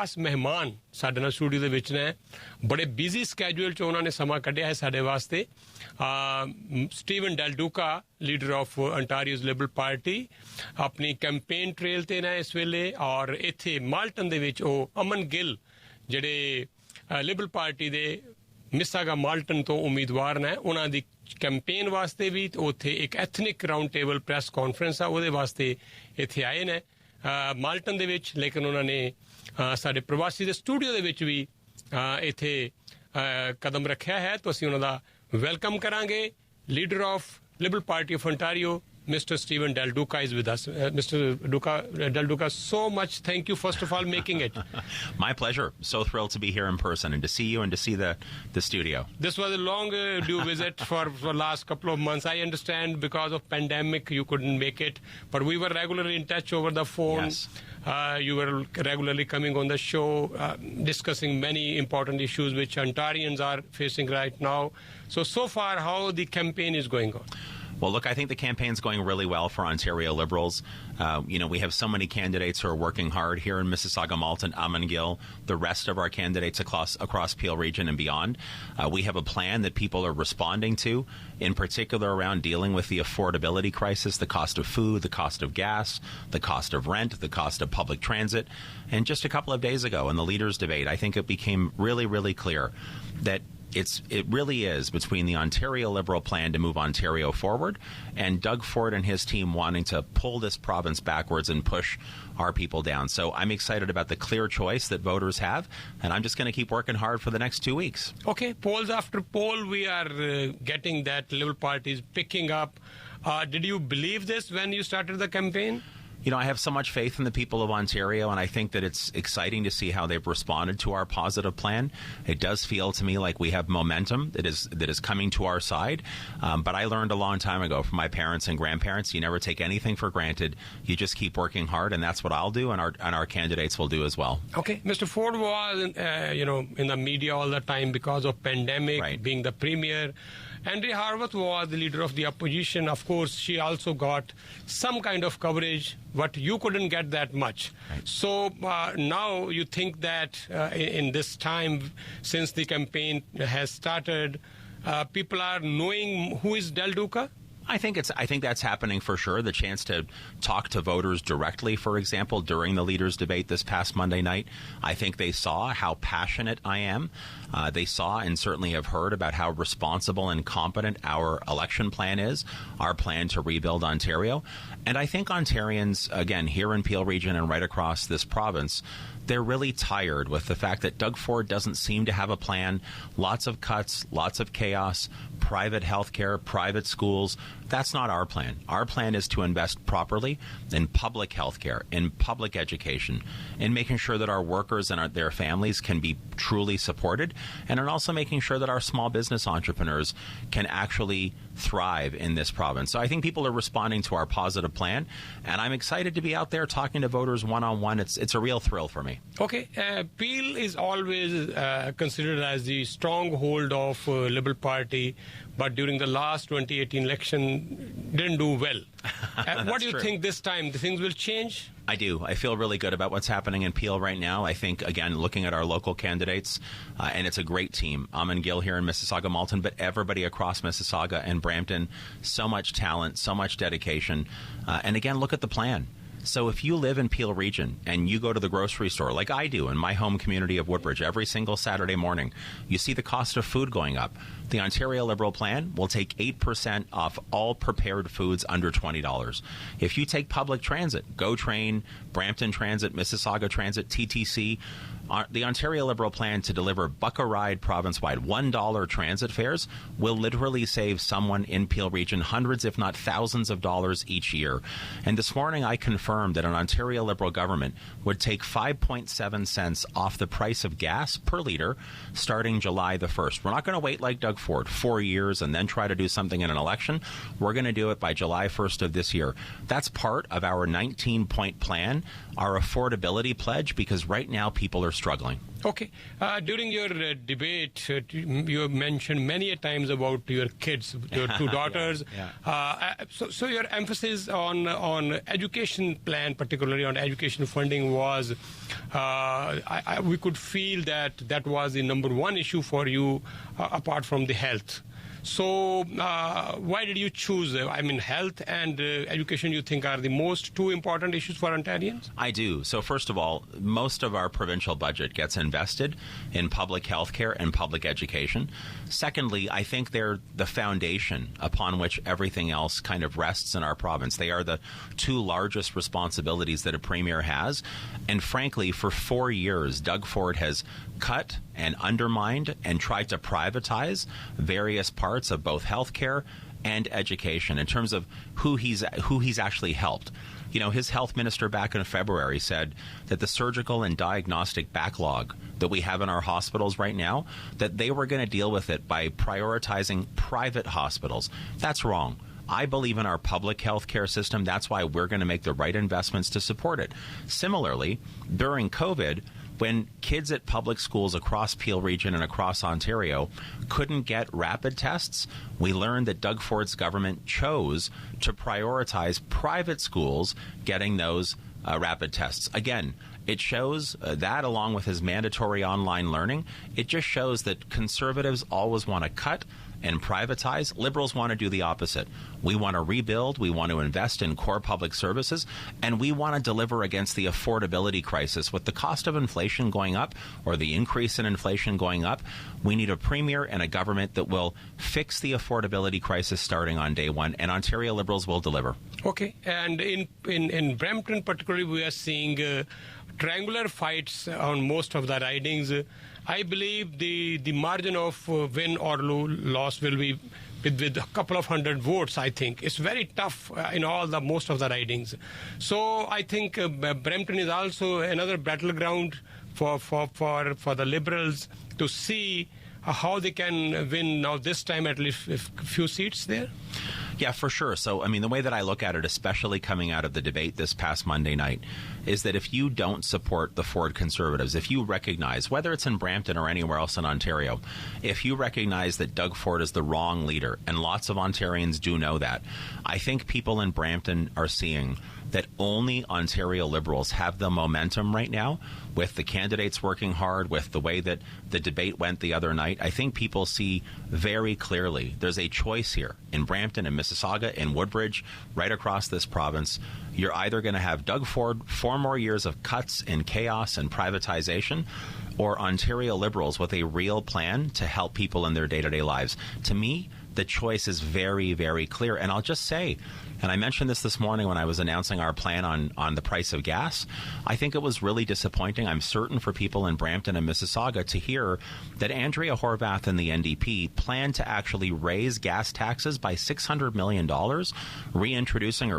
ਖਾਸ ਮਹਿਮਾਨ ਸਾਡੇ ਨਾਲ ਸਟੂਡੀਓ ਦੇ ਵਿੱਚ ਨੇ ਬੜੇ ਬਿਜ਼ੀ ਸਕੇਜੂਲ 'ਚ ਉਹਨਾਂ ਨੇ ਸਮਾਂ ਕੱਢਿਆ ਹੈ ਸਾਡੇ ਵਾਸਤੇ Steven Del Duca leader of Ontario's Liberal Party ਆਪਣੀ ਕੈਂਪੇਨ ਟ੍ਰੇਲ ਤੇ ਨੇ ਇਸ ਵੇਲੇ ਔਰ ਇੱਥੇ ਮਾਲਟਨ ਦੇ ਵਿੱਚ ਉਹ ਅਮਨ ਗਿੱਲ ਜਿਹੜੇ ਲਿਬਰਲ ਪਾਰਟੀ ਦੇ ਮਿਸਾਗਾ ਮਾਲਟਨ ਤੋਂ ਉਮੀਦਵਾਰ ਨੇ ਉਹਨਾਂ ਦੀ ਕੈਂਪੇਨ ਵਾਸਤੇ ਵੀ ਉੱਥੇ ਇੱਕ ethnic round table press conference ਆ ਉਹਦੇ ਵਾਸਤੇ ਇੱਥੇ ਆਏ ਨੇ ਮਾਲਟਨ ਦੇ ਵਿੱਚ ਲੇਕਿਨ ਉਹਨਾਂ ਨੇ ਸਾਡੇ ਪ੍ਰਵਾਸੀ ਦੇ ਸਟੂਡੀਓ ਦੇ ਵਿੱਚ ਵੀ ਇੱਥੇ ਕਦਮ ਰੱਖਿਆ ਹੈ ਤਾਂ ਅਸੀਂ ਉਹਨਾਂ ਦਾ ਵੈਲਕਮ ਕਰਾਂਗੇ leader of Liberal party of ontario Mr. Stephen Del Duca is with us. Mr. Del Duca, so much thank you first of all making it. My pleasure. So thrilled to be here in person and to see you and to see the studio. This was a long due visit for last couple of months. I understand because of pandemic you couldn't make it, but we were regularly in touch over the phone. Yes. You were regularly coming on the show, discussing many important issues which Ontarians are facing right now. So far, how the campaign is going on? Well, look, I think the campaign's going really well for Ontario Liberals. We have so many candidates who are working hard here in Mississauga, Malton, Amangill, the rest of our candidates across Peel Region and beyond. We have a plan that people are responding to, in particular around dealing with the affordability crisis, the cost of food, the cost of gas, the cost of rent, the cost of public transit. And just a couple of days ago in the leaders' debate, I think it became really, really clear that it really is between the Ontario Liberal plan to move Ontario forward and Doug Ford and his team wanting to pull this province backwards and push our people down. So I'm excited about the clear choice that voters have, and I'm just going to keep working hard for the next 2 weeks. Okay, polls after poll, we are getting that Liberal Party is picking up. Did you believe this when you started the campaign? I have so much faith in the people of Ontario, and I think that it's exciting to see how they've responded to our positive plan. It does feel to me like we have momentum that is coming to our side. But I learned a long time ago from my parents and grandparents, you never take anything for granted. You just keep working hard, and that's what I'll do, and our candidates will do as well. Okay. Mr. Ford was, in the media all the time because of pandemic, right. Being the premier. Andrea Harwath was the leader of the opposition. Of course, she also got some kind of coverage, but you couldn't get that much. Right. So now you think that in this time, since the campaign has started, people are knowing who is Del Duca? I think that's happening for sure. The chance to talk to voters directly, for example, during the leaders' debate this past Monday night. I think they saw how passionate I am. They saw and certainly have heard about how responsible and competent our election plan is, our plan to rebuild Ontario. And I think Ontarians, again, here in Peel Region and right across this province, they're really tired with the fact that Doug Ford doesn't seem to have a plan. Lots of cuts, lots of chaos, private health care, private schools. That's not our plan. Our plan is to invest properly in public health care, in public education, in making sure that our workers and their families can be truly supported, and in also making sure that our small business entrepreneurs can actually thrive in this province. So I think people are responding to our positive plan, and I'm excited to be out there talking to voters one-on-one. It's a real thrill for me. Okay. Peel is always considered as the stronghold of Liberal Party, but during the last 2018 election, didn't do well. What do you think this time? The things will change? I do. I feel really good about what's happening in Peel right now. I think, again, looking at our local candidates, and it's a great team. Amangill here in Mississauga, Malton, but everybody across Mississauga and Brampton, so much talent, so much dedication. And again, look at the plan. So if you live in Peel Region and you go to the grocery store, like I do in my home community of Woodbridge every single Saturday morning, you see the cost of food going up. The Ontario Liberal plan will take 8% off all prepared foods under $20. If you take public transit, GO Train, Brampton Transit, Mississauga Transit, TTC, the Ontario Liberal plan to deliver buck-a-ride province-wide $1 transit fares will literally save someone in Peel Region hundreds, if not thousands of dollars each year. And this morning I confirmed that an Ontario Liberal government would take 5.7 cents off the price of gas per litre starting July the 1st. We're not going to wait like Doug Ford 4 years and then try to do something in an election. We're going to do it by July 1st of this year. That's part of our 19-point plan, our affordability pledge, because right now people are struggling. Okay. During your debate, you mentioned many times about your kids, your two daughters. So your emphasis on education plan, particularly on education funding, was we could feel that was the number one issue for you, apart from the health. So why did you choose, health and education, you think, are the most two important issues for Ontarians? I do. So first of all, most of our provincial budget gets invested in public health care and public education. Secondly, I think they're the foundation upon which everything else kind of rests in our province. They are the two largest responsibilities that a premier has. And frankly, for 4 years, Doug Ford has cut and undermined and tried to privatize various parts of both healthcare and education in terms of who he's actually helped. You know, his health minister back in February said that the surgical and diagnostic backlog that we have in our hospitals right now, that they were going to deal with it by prioritizing private hospitals. That's wrong. I believe in our public health care system. That's why we're going to make the right investments to support it. Similarly, during COVID, when kids at public schools across Peel Region and across Ontario couldn't get rapid tests, we learned that Doug Ford's government chose to prioritize private schools getting those rapid tests. Again, it shows that, along with his mandatory online learning, it just shows that conservatives always want to cut and privatize. Liberals want to do the opposite. We want to rebuild, we want to invest in core public services, and we want to deliver against the affordability crisis. With the cost of inflation going up, or the increase in inflation going up, we need a premier and a government that will fix the affordability crisis starting on day one, and Ontario Liberals will deliver. Okay, and in Brampton particularly, we are seeing triangular fights on most of the ridings. I believe the margin of win or loss will be with a couple of hundred votes. I think it's very tough in most of the ridings. So I think Brampton is also another battleground for the Liberals to see how they can win now this time at least a few seats there. Yeah, for sure. So, the way that I look at it, especially coming out of the debate this past Monday night, is that if you don't support the Ford Conservatives, if you recognize, whether it's in Brampton or anywhere else in Ontario, if you recognize that Doug Ford is the wrong leader, and lots of Ontarians do know that, I think people in Brampton are seeing that only Ontario Liberals have the momentum right now, with the candidates working hard, with the way that the debate went the other night. I think people see very clearly there's a choice here in Brampton and Mississauga and Woodbridge, right across this province. You're either going to have Doug Ford, 4 more years of cuts and chaos and privatization, or Ontario Liberals with a real plan to help people in their day-to-day lives. To me, the choice is very, very clear. And I'll just say, and I mentioned this morning when I was announcing our plan on the price of gas, I think it was really disappointing, I'm certain, for people in Brampton and Mississauga to hear that Andrea Horwath and the NDP plan to actually raise gas taxes by $600 million,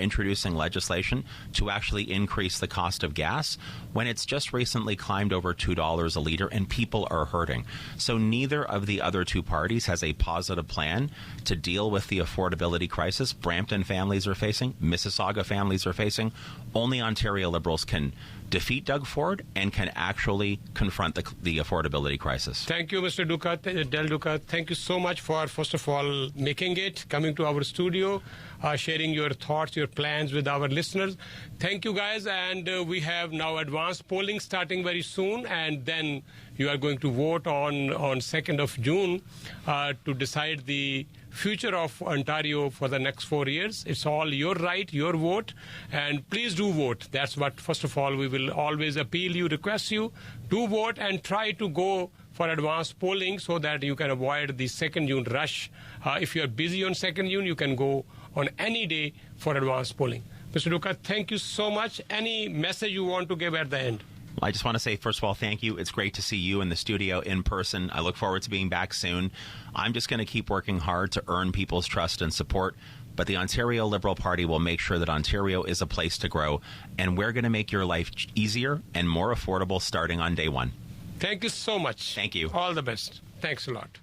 introducing legislation to actually increase the cost of gas when it's just recently climbed over $2 a litre and people are hurting. So neither of the other two parties has a positive plan to deal with the affordability crisis Brampton families are facing, Mississauga families are facing. Only Ontario Liberals can defeat Doug Ford and can actually confront the affordability crisis. Thank you, Mr. Duca, Del Duca. Thank you so much for, first of all, making it, coming to our studio, sharing your thoughts, your plans with our listeners. Thank you, guys. And we have now advanced polling starting very soon, and then you are going to vote on 2nd of June to decide the future of Ontario for the next 4 years. It's all your right, your vote, and please do vote. That's what, first of all, we will always appeal you, request you to vote and try to go for advanced polling so that you can avoid the 2nd June rush. If you are busy on 2nd June, you can go on any day for advanced polling. Mr. Duca, thank you so much. Any message you want to give at the end? I just want to say, first of all, thank you. It's great to see you in the studio in person. I look forward to being back soon. I'm just going to keep working hard to earn people's trust and support. But the Ontario Liberal Party will make sure that Ontario is a place to grow. And we're going to make your life easier and more affordable starting on day one. Thank you so much. Thank you. All the best. Thanks a lot.